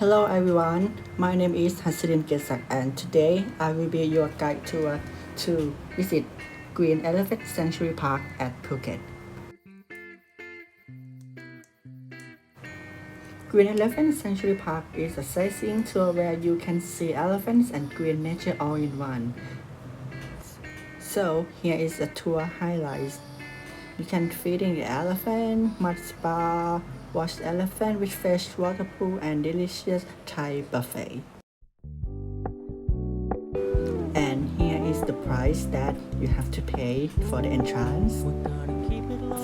Hello everyone, my name is Hasirin Kesak and today I will be your guide tour to visit Green Elephant Sanctuary Park at Phuket. Green Elephant Sanctuary Park is a sightseeing tour where you can see elephants and green nature all in one. So here is a tour highlights. You can feed in the elephant, mud spa, watch the elephant with fresh water pool and delicious Thai buffet. And here is the price that you have to pay for the entrance.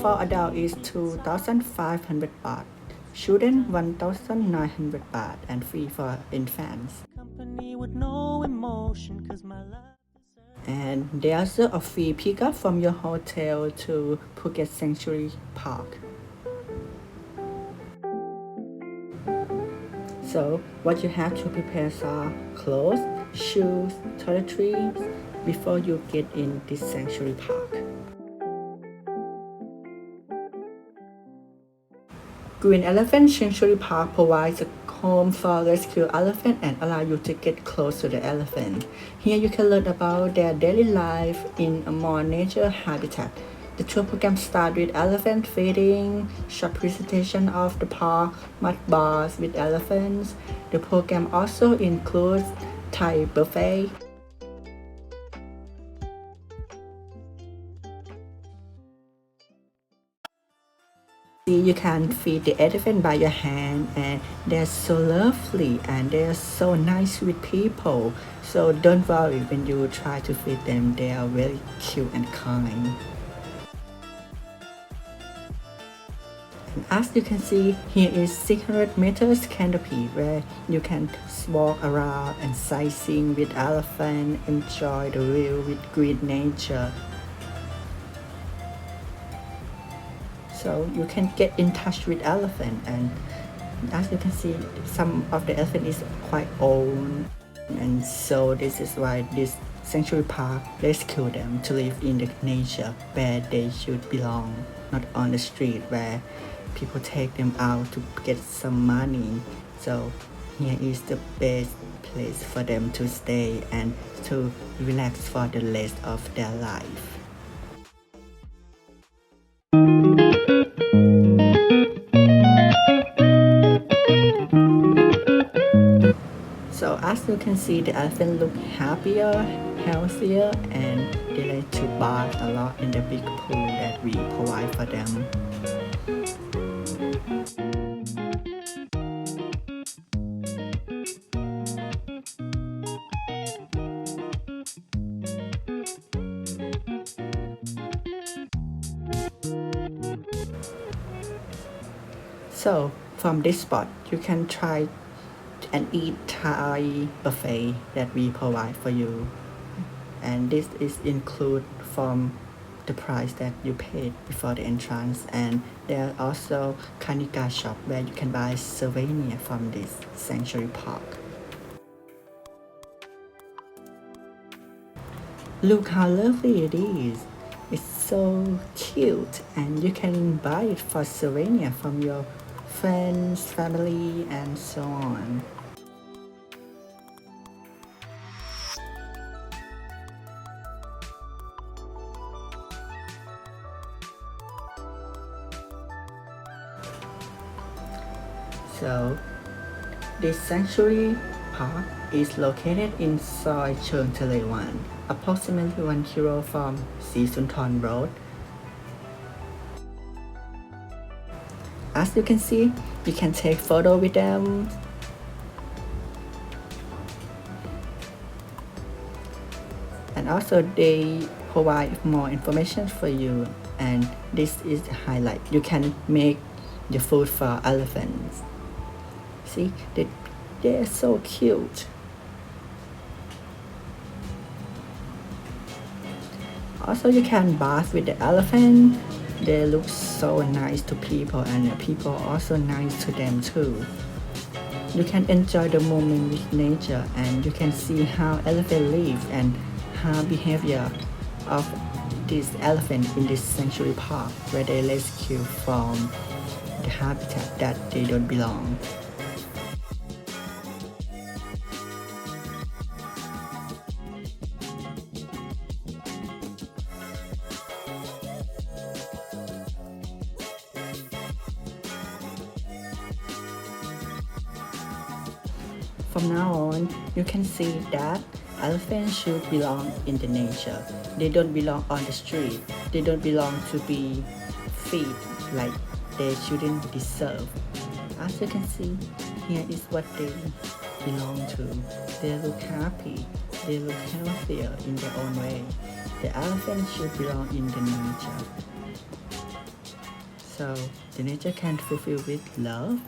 For adult is 2,500 baht, children 1,900 baht, and free for infants. And there's also a free pickup from your hotel to Phuket Sanctuary Park. So what you have to prepare are clothes, shoes, toiletries before you get in this sanctuary park. Green Elephant Sanctuary Park provides a home for rescue elephant and allow you to get close to the elephant. Here you can learn about their daily life in a more nature habitat. The tour program starts with elephant feeding, short presentation of the park, mud baths with elephants. The program also includes Thai buffet. You can feed the elephant by your hand and they're so lovely and they're so nice with people. So don't worry when you try to feed them, they are very cute and kind. And as you can see, here is 600 meters canopy where you can walk around and sightseeing with elephant, enjoy the view with green nature. So you can get in touch with elephant, and as you can see, some of the elephant is quite old, and so this is why this sanctuary park rescue them to live in the nature where they should belong, not on the street where people take them out to get some money. So here is the best place for them to stay and to relax for the rest of their life. So as you can see, the elephant look happier, healthier, and they like to bath a lot in the big pool that we provide for them. So from this spot, you can try and eat Thai buffet that we provide for you, and this is include from the price that you paid before the entrance. And there are also Kanika shop where you can buy souvenir from this sanctuary park. Look how lovely it is. It's so cute, and you can buy it for souvenir from your friends, family, and so on. So this sanctuary park is located in Soi Cheung Tele 1, approximately 1 kilo from Si Sunthorn Road. As you can see, you can take photo with them. And also they provide more information for you, and this is the highlight. You can make the food for elephants. See, they're so cute. Also, you can bath with the elephant. They look so nice to people, and people are also nice to them too. You can enjoy the moment with nature, and you can see how elephant live and how behavior of this elephant in this sanctuary park where they rescue from the habitat that they don't belong. from now on, you can see that elephants should belong in the nature. They don't belong on the street. They don't belong to be fed like they shouldn't deserve. As you can see, here is what they belong to. They look happy. They look healthier in their own way. The elephant should belong in the nature. So the nature can fulfill with love,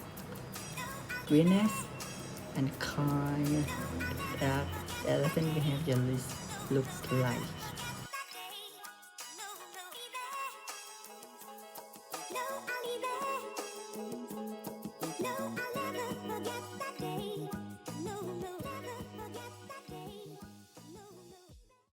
greenness, and kind that elephant behavior looks like.